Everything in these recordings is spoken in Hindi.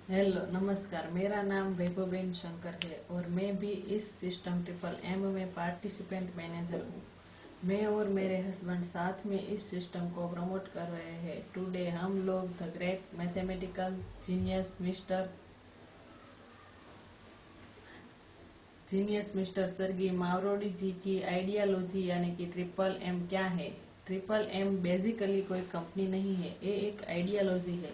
हेलो नमस्कार, मेरा नाम वैभवेन शंकर है और मैं भी इस सिस्टम ट्रिपल एम में पार्टिसिपेंट मैनेजर हूँ। मैं और मेरे हस्बैंड साथ में इस सिस्टम को प्रमोट कर रहे हैं। टुडे हम लोग the great mathematical genius mister Sergei Mavrodi ji की आइडियोलॉजी यानी कि ट्रिपल एम क्या है। ट्रिपल एम बेसिकली कोई कंपनी नहीं है, ये एक आइडियोलॉजी है।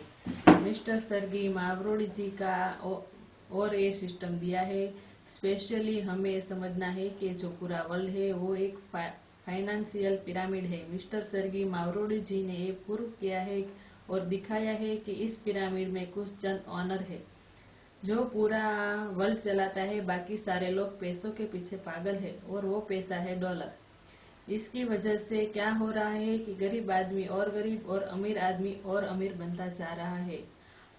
मिस्टर सर्गी मावरोडी जी का और ये सिस्टम दिया है। स्पेशली हमें समझना है कि जो पूरा वर्ल्ड है वो एक फाइनेंशियल पिरामिड है। मिस्टर सर्गी मावरोडी जी ने ये प्रूव किया है और दिखाया है कि इस पिरामिड में कुछ चंद ऑनर है जो पूरा वर्ल्ड चलाता है। बाकी सारे लोग पैसों के पीछे पागल है और वो पैसा है डॉलर। इसकी वजह से क्या हो रहा है कि गरीब आदमी और गरीब और अमीर आदमी और अमीर बनता जा रहा है।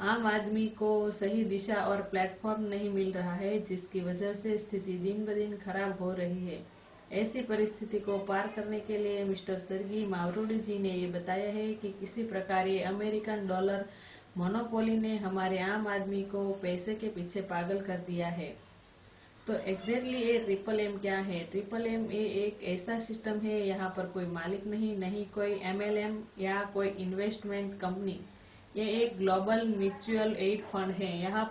आम आदमी को सही दिशा और प्लेटफॉर्म नहीं मिल रहा है, जिसकी वजह से स्थिति दिन ब दिन खराब हो रही है। ऐसी परिस्थिति को पार करने के लिए मिस्टर सर्गी मावरोडी जी ने ये बताया है कि किसी प्रकार ये अमेरिकन डॉलर मोनोपोली ने हमारे आम आदमी को पैसे के पीछे पागल कर दिया है। तो एग्जैक्टली ये ट्रिपल एम क्या है। ट्रिपल एम ये एक ऐसा सिस्टम है, यहाँ पर कोई मालिक नहीं कोई एमएलएम या कोई इन्वेस्टमेंट कंपनी। ये एक ग्लोबल म्यूचुअल एड फंड है। यहाँ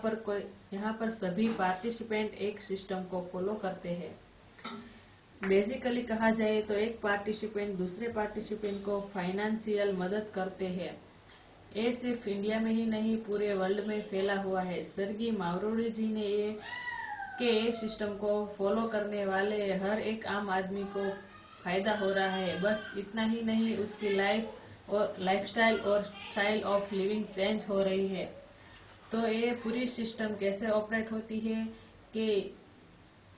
पर सभी पार्टिसिपेंट एक सिस्टम को फॉलो करते हैं। बेसिकली कहा जाए तो एक पार्टिसिपेंट दूसरे पार्टिसिपेंट को फाइनेंशियल मदद करते हैं। ये सिर्फ इंडिया में ही नहीं, पूरे वर्ल्ड में फैला हुआ है। सर्गी मावरोडी जी ने ये सिस्टम को फॉलो करने वाले हर एक आम आदमी को फायदा हो रहा है। बस इतना ही नहीं, उसकी लाइफस्टाइल और स्टाइल ऑफ लिविंग चेंज हो रही है। तो ये पूरी सिस्टम कैसे ऑपरेट होती है कि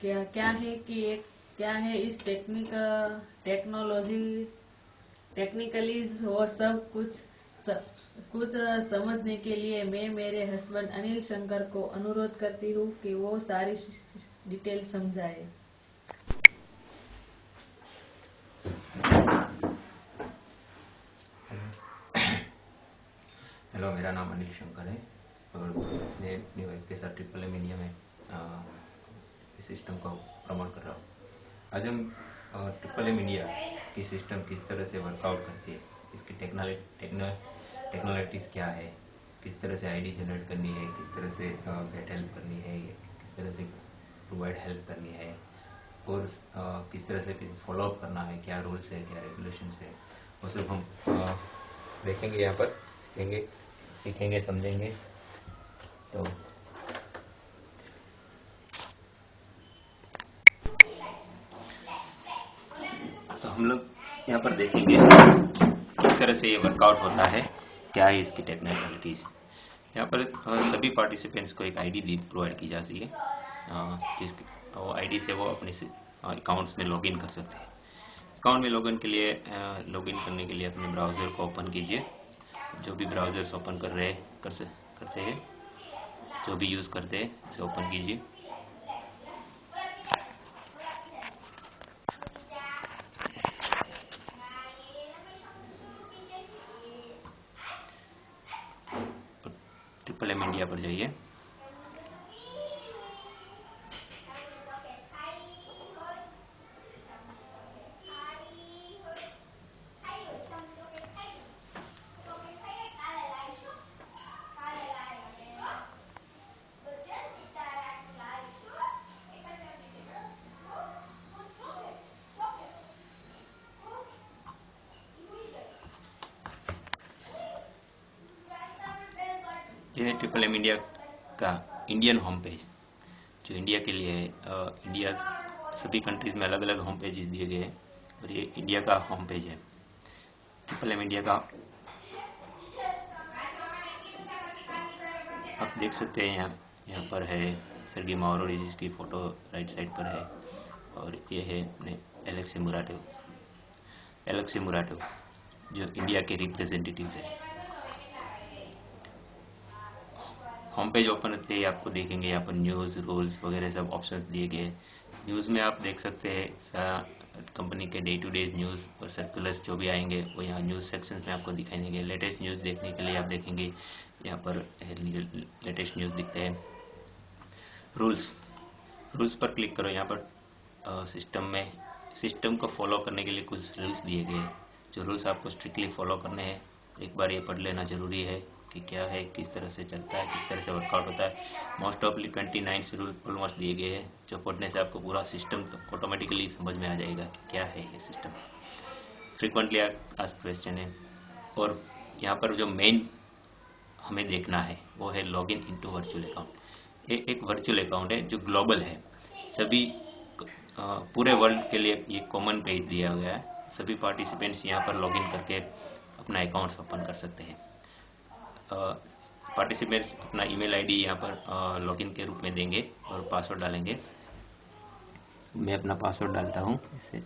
क्या है कि एक क्या है इस टेक्निकलीज वो सब कुछ समझने के लिए मैं मेरे हस्बैंड अनिल शंकर को अनुरोध करती हूँ कि वो सारी डिटेल समझाए। हेलो, मेरा नाम अनिल शंकर है और मैं अपनी वाइफ के साथ ट्रिपल एम इंडिया में इस सिस्टम को प्रमोट कर रहा हूँ। आज हम ट्रिपल एम इंडिया की सिस्टम किस तरह से वर्कआउट करती है, इसकी टेक्नोलॉजीज क्या है, किस तरह से आईडी जनरेट करनी है, किस तरह से गेट हेल्प करनी है, किस तरह से प्रोवाइड हेल्प करनी है और किस तरह से फॉलो अप करना है, क्या रूल्स है, क्या रेगुलेशंस है, वो सब हम देखेंगे, यहाँ पर सीखेंगे समझेंगे। तो हम लोग यहाँ पर देखेंगे किस तरह से ये वर्कआउट होता है, क्या है इसकी टेक्निकलिटीज। यहाँ पर सभी पार्टिसिपेंट्स को एक आईडी प्रोवाइड की जाती है, जिसकी वो आईडी से वो अपने अकाउंट्स में लॉगिन कर सकते हैं। अकाउंट में लॉगिन करने के लिए अपने ब्राउज़र को ओपन कीजिए। जो भी ब्राउज़र्स ओपन करते हैं, जो भी यूज़ करते हैं, इसे ओपन कीजिए। ट्रिपल एम इंडिया पर जाइए। ये है ट्रिपल एम इंडिया का इंडियन होम पेज, जो इंडिया के लिए है। इंडिया सभी कंट्रीज में अलग अलग होम पेजेस दिए गए हैं और ये इंडिया का होम पेज है। ट्रिपल एम इंडिया का आप देख सकते हैं, यहाँ पर है सर्गी मावरोडी जिसकी फ़ोटो राइट साइड पर है, और ये है अपने एलेक्सी मुराटो जो इंडिया के रिप्रेजेंटेटिव है। होम पेज ओपन होते ही आपको देखेंगे यहाँ पर न्यूज़, रूल्स वगैरह सब ऑप्शंस दिए गए। न्यूज़ में आप देख सकते हैं कंपनी के डे टू डे न्यूज़ और सर्कुलर्स जो भी आएंगे वो यहाँ न्यूज़ सेक्शन में आपको दिखाई देंगे। लेटेस्ट न्यूज़ देखने के लिए आप देखेंगे यहाँ पर लेटेस्ट न्यूज़ दिखते हैं। रूल्स पर क्लिक करो। यहाँ पर सिस्टम को फॉलो करने के लिए कुछ रूल्स दिए गए हैं, जो रूल्स आपको स्ट्रिक्टली फॉलो करने हैं। एक बार ये पढ़ लेना जरूरी है कि क्या है, किस तरह से चलता है, किस तरह से वर्कआउट होता है। मोस्ट ऑफली 29 रूल ऑलमोस्ट दिए गए हैं, जो पढ़ने से आपको पूरा सिस्टम तो ऑटोमेटिकली समझ में आ जाएगा कि क्या है ये सिस्टम। फ्रीक्वेंटली आस्क्ड क्वेश्चन है, और यहाँ पर जो मेन हमें देखना है वो है लॉगिन इनटू वर्चुअल अकाउंट। ये एक वर्चुअल अकाउंट है जो ग्लोबल है, सभी पूरे वर्ल्ड के लिए ये कॉमन पेज दिया गया है। सभी पार्टिसिपेंट्स यहाँ पर लॉगिन करके अपना अकाउंट ओपन कर सकते हैं। पार्टिसिपेंट्स अपना ईमेल आईडी यहाँ पर लॉगिन के रूप में देंगे और पासवर्ड डालेंगे। मैं अपना पासवर्ड डालता हूँ इसे।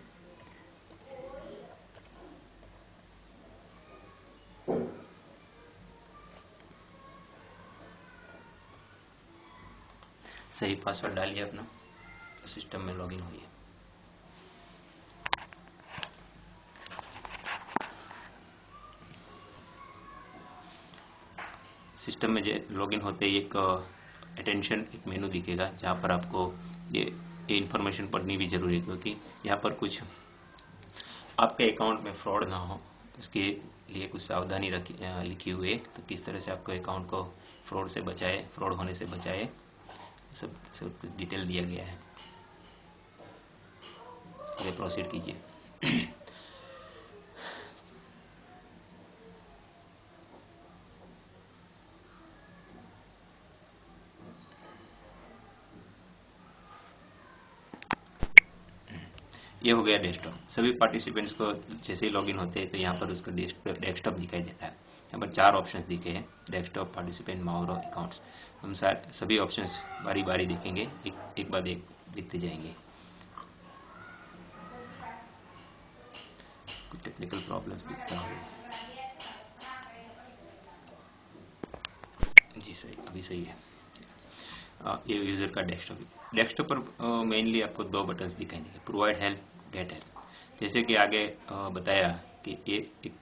सही पासवर्ड डालिए अपना, सिस्टम में लॉगिन हुई है। सिस्टम में लॉगिन होते ही एक अटेंशन एक मेनू दिखेगा, जहाँ पर आपको ये इन्फॉर्मेशन पढ़नी भी जरूरी है, क्योंकि यहाँ पर कुछ आपके अकाउंट में फ्रॉड ना हो इसके लिए कुछ सावधानी लिखी हुई है। तो किस तरह से आपको अकाउंट को फ्रॉड होने से बचाए, सब कुछ डिटेल दिया गया है। आगे प्रोसीड कीजिए। ये हो गया डेस्कटॉप। सभी पार्टिसिपेंट्स को जैसे ही लॉगिन होते हैं तो यहाँ पर उसको डेस्कटॉप दिखाई देता है। यहाँ पर 4 ऑप्शंस दिखे हैं, डेस्कटॉप, पार्टिसिपेंट, माउरो, अकाउंट्स। हम सभी ऑप्शंस बारी बारी देखेंगे, एक बाद एक देखते जाएंगे। कुछ टेक्निकल प्रॉब्लम्स दिखता है। जी सही, अभी सही है। ये यूजर का डेस्कटॉप पर मेनली आपको 2 बटन्स दिखाई देंगे, प्रोवाइड हेल्प, गेट हेल्प। जैसे कि आगे बताया कि ये एक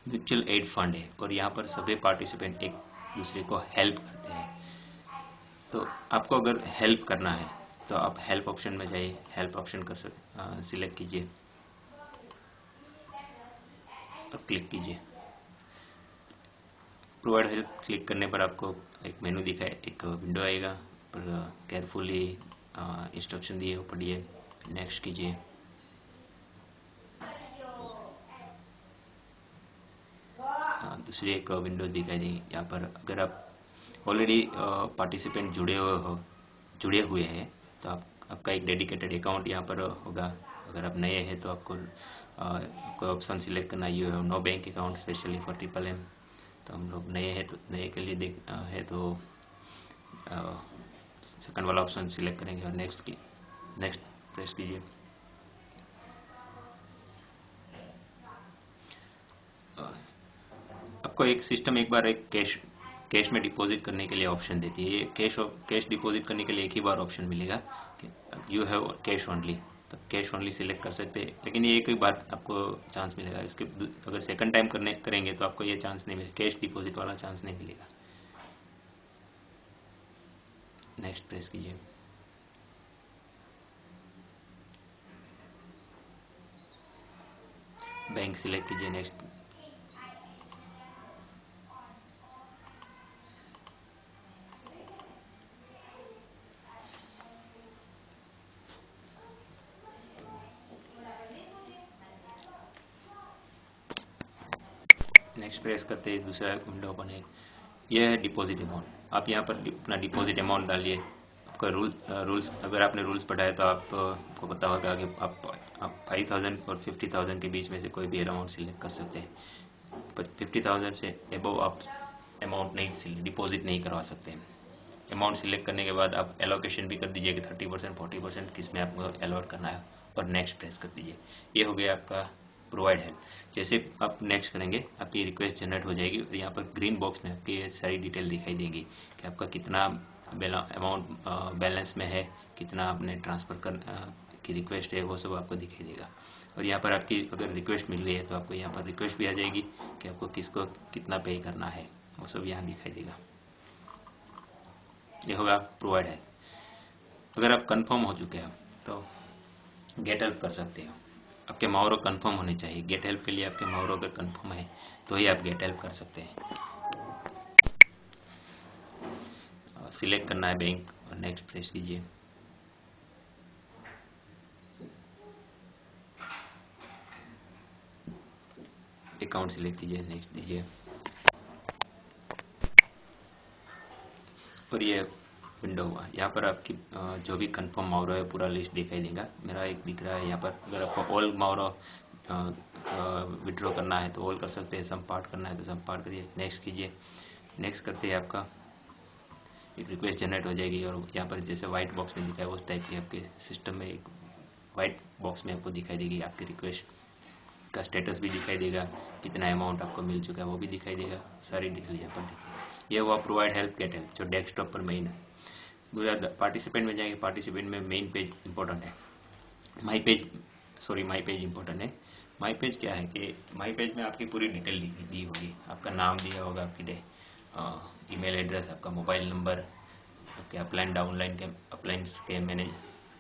म्यूचुअल एड फंड है और यहाँ पर सभी पार्टिसिपेंट एक दूसरे को हेल्प करते हैं। तो आपको अगर हेल्प करना है तो आप हेल्प ऑप्शन में जाइए, हेल्प ऑप्शन सिलेक्ट कीजिए और क्लिक कीजिए। प्रोवाइड हेल्प क्लिक करने पर आपको एक मेनू दिखाए, एक विंडो आएगा, पर केयरफुली इंस्ट्रक्शन दिए वो पढ़िए, नेक्स्ट कीजिए। दूसरी एक विंडोज दिखाई देगी। यहाँ पर अगर आप ऑलरेडी पार्टिसिपेंट जुड़े हुए हैं तो आपका एक डेडिकेटेड अकाउंट यहाँ पर होगा। अगर आप नए हैं तो आपको कोई ऑप्शन सिलेक्ट करना, you have no bank account specially for MMM। तो हम लोग नए हैं तो नए के लिए है तो सेकंड वाला ऑप्शन सिलेक्ट करेंगे और नेक्स्ट प्रेस कीजिए। आपको एक सिस्टम एक बार एक कैश में डिपॉजिट करने के लिए ऑप्शन देती है। ये कैश डिपॉजिट करने के लिए एक ही बार ऑप्शन मिलेगा कि यू हैव कैश ओनली, तो कैश ओनली सिलेक्ट कर सकते हैं, लेकिन ये एक ही बार आपको चांस मिलेगा। इसके अगर सेकंड टाइम करेंगे तो आपको ये चांस नहीं मिलेगा, कैश डिपॉजिट वाला चांस नहीं मिलेगा। नेक्स्ट प्रेस कीजिए। बैंक सिलेक्ट कीजिए, नेक्स्ट। नेक्स्ट प्रेस करते ही दूसरा विंडो ओपन है। यह है डिपॉजिट अमाउंट। आप यहाँ पर अपना डिपॉजिट अमाउंट डालिए। आपका रूल्स अगर आपने रूल्स पढ़ा है तो आपको पता होगा कि आप 5000 और 50,000 के बीच में से कोई भी अमाउंट सिलेक्ट कर सकते हैं। पर 50,000 से एबव आप अमाउंट नहीं डिपॉजिट नहीं करवा सकते। अमाउंट सिलेक्ट करने के बाद आप एलोकेशन भी कर दीजिए कि 30%, 40% किस में आपको एलोट करना है, और नेक्स्ट प्रेस कर दीजिए। ये हो गया आपका प्रोवाइड हेल्प। जैसे आप नेक्स्ट करेंगे आपकी रिक्वेस्ट जनरेट हो जाएगी और यहाँ पर ग्रीन बॉक्स में आपकी सारी डिटेल दिखाई देंगी कि आपका कितना अमाउंट बैलेंस में है, कितना आपने आपकी रिक्वेस्ट है वो सब आपको दिखाई देगा। और यहाँ पर आपकी अगर रिक्वेस्ट मिल रही है तो आपको यहाँ पर रिक्वेस्ट भी आ जाएगी कि आपको किसको कितना पे करना है, वो सब यहाँ दिखाई देगा। ये होगा प्रोवाइड हेल्प। अगर आप कंफर्म हो चुके हो तो गेट हेल्प कर सकते हो। आपके माउरो कंफर्म होने चाहिए। गेट हेल्प के लिए आपके माउरो अगर कंफर्म है तो ही आप गेट हेल्प कर सकते हैं। सिलेक्ट करना है बैंक और नेक्स्ट प्रेस कीजिए। अकाउंट सिलेक्ट कीजिए, नेक्स्ट दीजिए और ये विंडो हुआ। यहाँ पर आपकी जो भी कंफर्म माउरो है पूरा लिस्ट दिखाई देगा। मेरा एक दिख रहा है यहाँ पर। अगर आपको ऑल माउरो विड्रॉ करना है तो ऑल कर सकते हैं, सम पार्ट करना है तो सम पार्ट करिए, नेक्स्ट कीजिए। नेक्स्ट करते ही आपका एक रिक्वेस्ट जनरेट हो जाएगी और यहाँ पर जैसे व्हाइट बॉक्स में दिखाया उस टाइप की आपके सिस्टम में एक व्हाइट बॉक्स में आपको दिखाई देगी। आपकी रिक्वेस्ट का स्टेटस भी दिखाई देगा, कितना अमाउंट आपको मिल चुका है वो भी दिखाई देगा, सारी डिटेल यहाँ पर दिखेगी। ये हुआ प्रोवाइड हेल्प गेट हेल्प जो डेस्कटॉप पर मेन है। पूरा पार्टिसिपेंट में जाएंगे, पार्टिसिपेंट में मेन पेज इंपॉर्टेंट है, माई पेज इंपॉर्टेंट है। माई पेज क्या है कि माई पेज में आपकी पूरी डिटेल दी होगी। आपका नाम दिया होगा, आपकी ईमेल एड्रेस, आपका मोबाइल नंबर, आपके अपलाइन डाउनलाइन के अपलाइंस के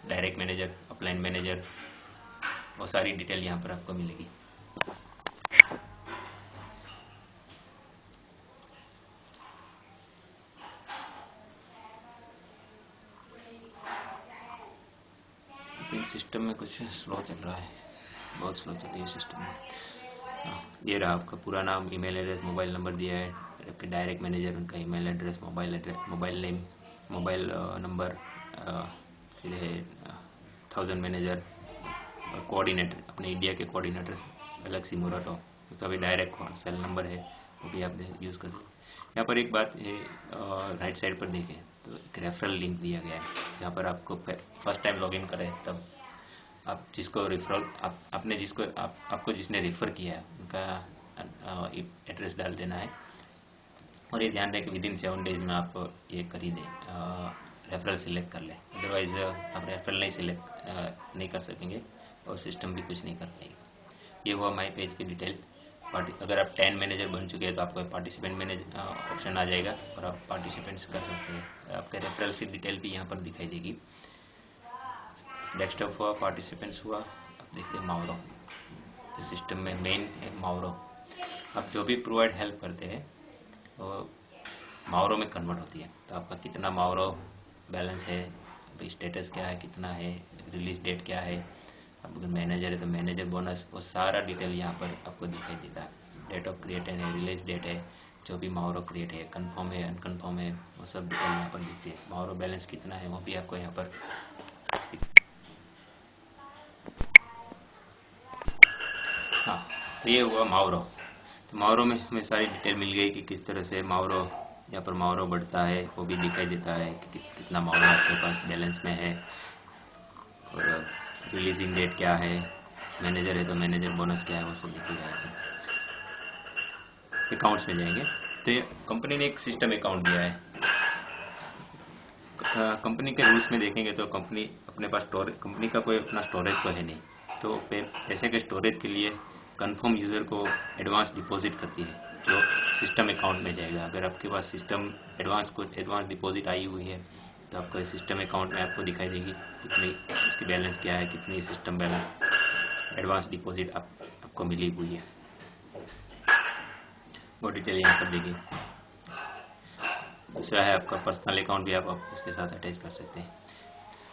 डायरेक्ट मैनेजर, अपलाइन मैनेजर, वो सारी डिटेल यहाँ पर आपको मिलेगी। सिस्टम में कुछ स्लो चल रहा है, बहुत स्लो चल रही है सिस्टम में। ये रहा आपका पूरा नाम, ईमेल एड्रेस, मोबाइल नंबर दिया है, आपके डायरेक्ट मैनेजर उनका email address, mobile name, mobile number, फिर है 1000 मैनेजर और कोऑर्डिनेटर, अपने इंडिया के कोऑर्डिनेटर अलग सी मोराटो का भी डायरेक्ट सेल नंबर है, वो भी आप यूज़ कर सकते। यहाँ पर एक बात है, राइट साइड पर देखें तो एक रेफरल लिंक दिया गया है जहाँ पर आपको फर्स्ट टाइम लॉगिन करें तब आप जिसको रेफरल आपने जिसको आपको जिसने रेफर किया है उनका एड्रेस डाल देना है। और ये ध्यान रखें कि विदिन 7 डेज में आप ये कर ही दें, रेफरल सिलेक्ट कर लें, अदरवाइज आप रेफरल नहीं कर सकेंगे और सिस्टम भी कुछ नहीं कर पाएगी। ये हुआ माई पेज की डिटेल। अगर आप 10 मैनेजर बन चुके हैं तो आपको पार्टिसिपेंट मैनेजर ऑप्शन आ जाएगा और आप पार्टिसिपेंट्स कर सकते हैं। आपके रेफरल की डिटेल भी यहाँ पर दिखाई देगी। डेस्कटॉप हुआ, पार्टिसिपेंट्स हुआ, अब देखते हैं माउरो। इस सिस्टम में मेन है माउरो। आप जो भी प्रोवाइड हेल्प करते हैं वो माउरो में कन्वर्ट होती है। तो आपका कितना माउरो बैलेंस है, स्टेटस क्या है, कितना है, रिलीज डेट क्या है, अब अगर मैनेजर है तो मैनेजर बोनस, वो सारा डिटेल यहाँ पर आपको दिखाई देता है। डेट ऑफ क्रिएट है, रिलीज डेट है, जो भी माउरो क्रिएट है, कंफर्म है, अनकन्फर्म है, वो सब डिटेल यहाँ पर दिखती है। माउरो बैलेंस कितना है वो भी आपको यहाँ पर। हाँ, तो ये हुआ माउरो। तो माउरो में हमें सारी डिटेल मिल गई कि किस तरह से माउरो, यहाँ पर माउरो बढ़ता है वो भी दिखाई देता है कि कितना माउरो आपके पास बैलेंस में है, और रिलीजिंग डेट क्या है, मैनेजर है तो मैनेजर बोनस क्या है, वो सब दिख जाएगा। अकाउंट्स में जाएंगे तो कंपनी ने एक सिस्टम अकाउंट दिया है। कंपनी के रूल्स में देखेंगे तो कंपनी अपने पास कंपनी का कोई अपना स्टोरेज तो है नहीं, तो पैसे के स्टोरेज के लिए कंफर्म यूज़र को एडवांस डिपॉजिट करती है जो सिस्टम अकाउंट में जाएगा। अगर आपके पास सिस्टम एडवांस डिपॉजिट आई हुई है तो आपको सिस्टम अकाउंट में आपको दिखाई देगी कितनी इसकी बैलेंस क्या है, कितनी सिस्टम बैलेंस एडवांस डिपॉजिट आपको मिली हुई है, वो डिटेल यहाँ पर देगी। दूसरा है आपका पर्सनल अकाउंट भी आप इसके साथ अटैच कर सकते हैं।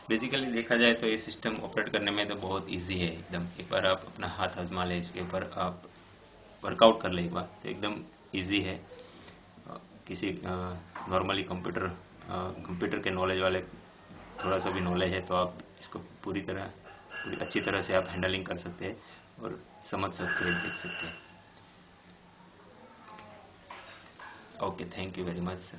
बेसिकली देखा जाए तो ये सिस्टम ऑपरेट करने में तो बहुत इजी है एकदम। एक बार आप अपना हाथ आजमा लें, इसके ऊपर आप वर्कआउट कर लें एक बार, तो एकदम इजी है। किसी नॉर्मली कंप्यूटर के नॉलेज वाले थोड़ा सा भी नॉलेज है तो आप इसको पूरी अच्छी तरह से आप हैंडलिंग कर सकते हैं और समझ सकते हैं, देख सकते हैं। Okay, thank you very much sir.